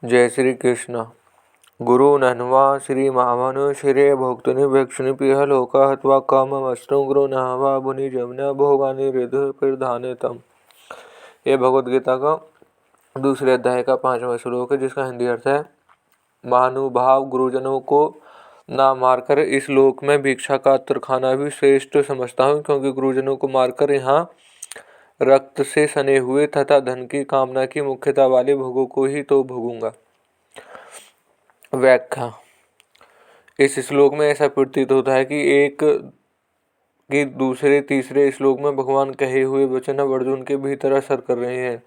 जय श्री कृष्ण। गुरु नन्वा श्री महामनु श्रेय भोक्तुनि भिक्षुनि पिह लोका हत्वा काममस्त्रं गुरु नहवा भुनि जमुना भोगानि रिधु प्रधाने तम। ये भगवद गीता का दूसरे अध्याय का 5वां श्लोक है, जिसका हिंदी अर्थ है, महानुभाव गुरुजनों को ना मारकर इस लोक में भिक्षा का अत्र खाना भी श्रेष्ठ समझता हूँ, क्योंकि गुरुजनों को मारकर यहाँ रक्त से सने हुए तथा धन की कामना की मुख्यता वाले भोगों को ही तो भोगूंगा। व्याख्या। इस श्लोक में ऐसा प्रतीत होता है कि एक कि दूसरे तीसरे श्लोक में भगवान कहे हुए वचन अब अर्जुन के भीतर असर कर रहे हैं।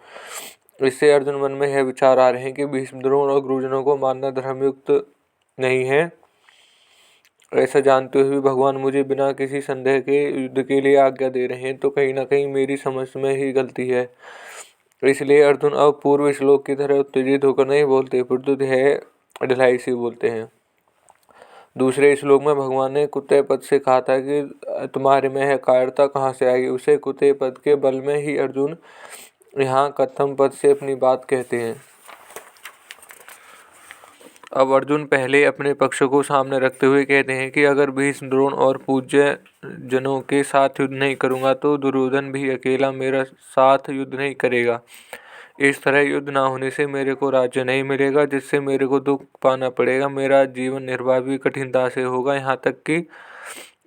इससे अर्जुन मन में यह विचार आ रहे हैं कि भीष्म, द्रोण और गुरुजनों को मानना धर्मयुक्त नहीं है। ऐसा जानते हुए भगवान मुझे बिना किसी संदेह के युद्ध के लिए आज्ञा दे रहे हैं, तो कहीं ना कहीं मेरी समझ में ही गलती है। इसलिए अर्जुन अब पूर्व श्लोक की तरह उत्तेजित होकर नहीं बोलते, प्रत्युत है ढिलाई से बोलते हैं। दूसरे श्लोक में भगवान ने कुत्ते पद से कहा था कि तुम्हारे में है कायरता कहाँ से आई। उसे कुत्ते पद के बल में ही अर्जुन यहाँ कथम पद से अपनी बात कहते हैं। अब अर्जुन पहले अपने पक्ष को सामने रखते हुए कहते हैं कि अगर भीष्म, द्रोण और पूज्य जनों के साथ युद्ध नहीं करूंगा तो दुर्योधन भी अकेला मेरा साथ युद्ध नहीं करेगा। इस तरह युद्ध ना होने से मेरे को राज्य नहीं मिलेगा, जिससे मेरे को दुख पाना पड़ेगा। मेरा जीवन निर्वाह भी कठिनता से होगा। यहाँ तक कि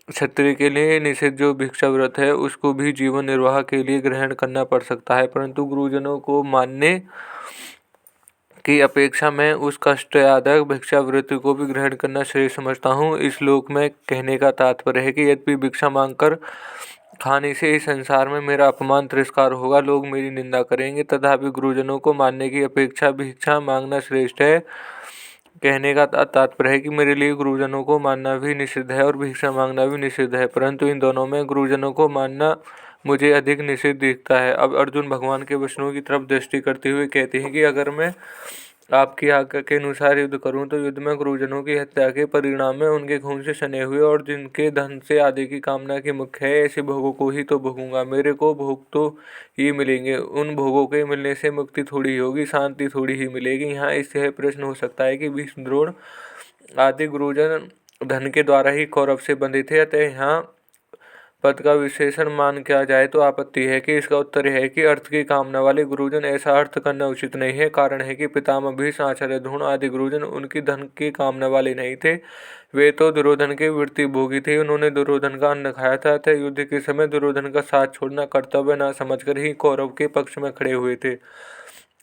क्षत्रिय के लिए निषिद्ध जो भिक्षा व्रत है उसको भी जीवन निर्वाह के लिए ग्रहण करना पड़ सकता है, परंतु गुरुजनों को मानने की अपेक्षा मैं उस कष्टदायक भिक्षा वृत्ति को भी ग्रहण करना श्रेय समझता हूँ। इस श्लोक में कहने का तात्पर्य है कि यद्यपि भिक्षा मांगकर खाने से इस संसार में मेरा अपमान तिरस्कार होगा, लोग मेरी निंदा करेंगे, तथापि गुरुजनों को मानने की अपेक्षा भिक्षा मांगना श्रेष्ठ है। कहने का तात्पर्य है कि मेरे लिए गुरुजनों को मानना भी निषिद्ध है और भिक्षा मांगना भी निषिद्ध है, परंतु इन दोनों में गुरुजनों को मानना मुझे अधिक निषिद्ध दिखता है। अब अर्जुन भगवान के वचनों की तरफ दृष्टि करते हुए कहते हैं कि अगर मैं आपकी आज्ञा के अनुसार युद्ध करूं तो युद्ध में गुरुजनों की हत्या के परिणाम में उनके खून से सने हुए और जिनके धन से आदि की कामना की मुख्य है, ऐसे भोगों को ही तो भोगूंगा। मेरे को भोग तो ही मिलेंगे, उन भोगों के मिलने से मुक्ति थोड़ी होगी, शांति थोड़ी ही मिलेगी। यहाँ इससे प्रश्न हो सकता है कि भीष्म, द्रोण आदि गुरुजन धन के द्वारा ही कौरव से बंधे थे, अतः यहाँ पद का विशेषण मान किया जाए तो आपत्ति है कि इसका उत्तर है कि अर्थ की कामना वाले गुरुजन ऐसा अर्थ करना उचित नहीं है। कारण है कि पितामह भीष्म, आचार्य द्रोण आदि गुरुजन उनकी धन की कामना वाले नहीं थे। वे तो दुर्योधन के वृत्ति भोगी थे। उन्होंने दुर्योधन का अन्न खाया था, अतः युद्ध के समय दुर्योधन का साथ छोड़ना कर्तव्य न समझकर ही कौरव के पक्ष में खड़े हुए थे।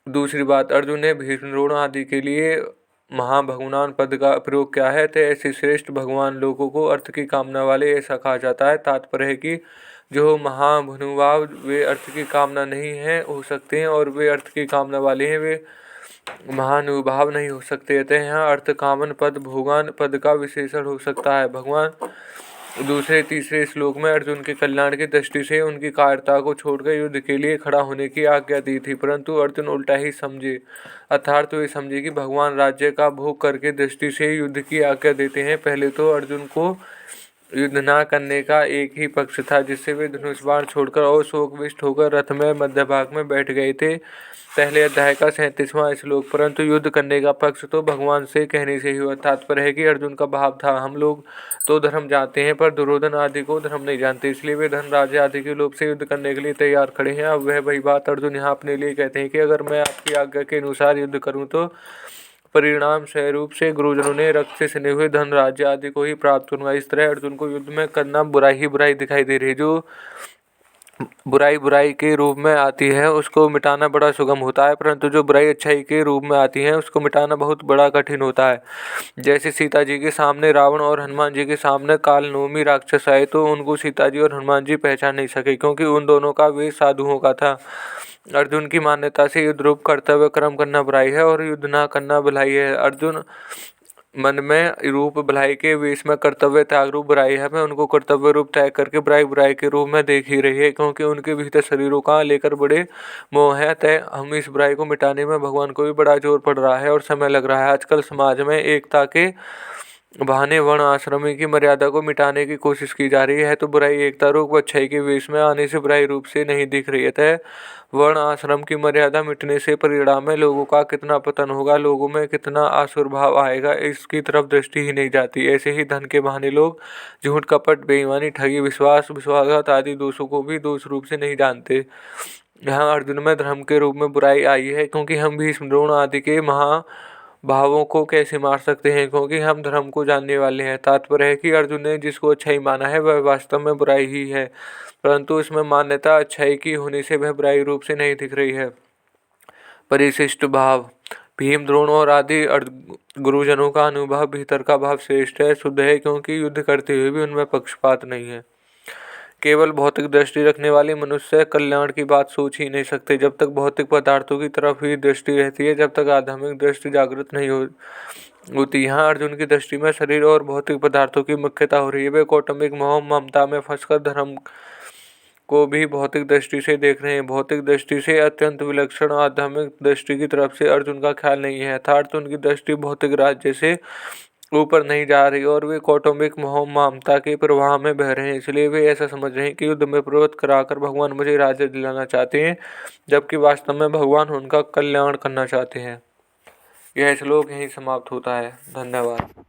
दूसरी बात, अर्जुन ने भीष्म, द्रोण आदि के लिए महाभगवान पद का प्रयोग किया है, तो ऐसे श्रेष्ठ भगवान लोगों को अर्थ की कामना वाले ऐसा कहा जाता है। तात्पर्य है कि जो महानुभाव वे अर्थ की कामना नहीं है हो सकते हैं, और वे अर्थ की कामना वाले हैं वे महानुभाव नहीं हो सकते। अतः यहाँ अर्थ कामन पद भोगान पद का विशेषण हो सकता है। भगवान दूसरे तीसरे श्लोक में अर्जुन के कल्याण की दृष्टि से उनकी कायरता को छोड़कर युद्ध के लिए खड़ा होने की आज्ञा दी थी, परंतु अर्जुन उल्टा ही समझे, अर्थात वे समझे कि भगवान राज्य का भोग करके दृष्टि से युद्ध की आज्ञा देते हैं। पहले तो अर्जुन को युद्ध न करने का एक ही पक्ष था, जिससे वे धनुष बाण छोड़कर और शोकविष्ट होकर रथ में मध्य भाग में बैठ गए थे। पहले अध्याय का 37वां श्लोक। परंतु युद्ध करने का पक्ष तो भगवान से कहने से ही हुआ। तात्पर्य है कि अर्जुन का भाव था, हम लोग तो धर्म जानते हैं पर दुर्योधन आदि को धर्म नहीं जानते, इसलिए वे धन राज्य आदि के लोभ से युद्ध करने के लिए तैयार खड़े हैं। अब वह वही बात अर्जुन यहाँ अपने लिए कहते हैं कि अगर मैं आपकी आज्ञा के अनुसार युद्ध करूँ तो परिणाम स्वरूप से गुरुजनों ने रक्त से सने हुए धन राज्य आदि को ही प्राप्त करूंगा। इस तरह अर्जुन को युद्ध में करना बुराई ही बुराई दिखाई दे रही है। जो बुराई बुराई के रूप में आती है उसको मिटाना बड़ा सुगम होता है, परंतु जो बुराई अच्छाई के रूप में आती है उसको मिटाना बहुत बड़ा कठिन होता है। जैसे सीता जी के सामने रावण और हनुमान जी के सामने कालनेमी राक्षस आए तो उनको सीता जी और हनुमान जी पहचान नहीं सके, क्योंकि उन दोनों का वेश साधुओं का था। अर्जुन की मान्यता से युद्ध रूप कर्तव्य कर्म करना बुराई है और युद्ध ना करना भलाई है। अर्जुन मन में रूप भलाई के वेश में कर्तव्य त्याग रूप बुराई है, मैं उनको कर्तव्य रूप त्याग करके बुराई बुराई के रूप में देख ही रही है, क्योंकि उनके भीतर शरीरों का लेकर बड़े मोह है। तय हम इस बुराई को मिटाने में भगवान को भी बड़ा जोर पड़ रहा है और समय लग रहा है। आजकल समाज में एकता के बहाने वर्ण आश्रम की मर्यादा को मिटाने की कोशिश की जा रही है, तो बुराई एकता रूप व अच्छाई के बीच में आने से बुराई रूप से नहीं दिख रही है। अतः वर्ण आश्रम की मर्यादा मिटने से परिणाम में लोगों का कितना पतन होगा, लोगों में कितना आसुरभाव आएगा, इसकी तरफ दृष्टि ही नहीं जाती। ऐसे ही धन के बहाने लोग झूठ, कपट, बेईमानी, ठगी, विश्वासघात आदि दोषों को भी दोष रूप से नहीं जानते। यहाँ अर्जुन में धर्म के रूप में बुराई आई है, क्योंकि हम भीष्म, द्रोण आदि के महाभावों को कैसे मार सकते हैं, क्योंकि हम धर्म को जानने वाले हैं। तात्पर्य है कि अर्जुन ने जिसको अच्छाई माना है वह वास्तव में बुराई ही है, परंतु उसमें मान्यता अच्छाई की होने से वह बुराई रूप से नहीं दिख रही है। परिशिष्ट भाव। भीम, द्रोण और आदि गुरुजनों का अनुभव, भीतर का भाव श्रेष्ठ है, शुद्ध है, क्योंकि युद्ध करते हुए भी उनमें पक्षपात नहीं है। केवल भौतिक दृष्टि रखने वाले मनुष्य कल्याण की बात सोच ही नहीं सकते। जब तक भौतिक पदार्थों की तरफ ही दृष्टि रहती है, जब तक आध्यात्मिक दृष्टि जागृत नहीं होती। यहाँ अर्जुन की दृष्टि में शरीर और भौतिक पदार्थों की मुख्यता हो रही है। वे कौटुंबिक मोह ममता में फंसकर धर्म को भी भौतिक दृष्टि से देख रहे हैं। भौतिक दृष्टि से अत्यंत विलक्षण आध्यात्मिक दृष्टि की तरफ से अर्जुन का ख्याल नहीं है, अर्थात उनकी दृष्टि भौतिक राज्य से ऊपर नहीं जा रही और वे कौटुंबिक मोह ममता के प्रवाह में बह रहे हैं। इसलिए वे ऐसा समझ रहे हैं कि युद्ध में प्रवृत्त कराकर भगवान मुझे राज्य दिलाना चाहते हैं, जबकि वास्तव में भगवान उनका कल्याण करना चाहते हैं। यह श्लोक यहीं समाप्त होता है। धन्यवाद।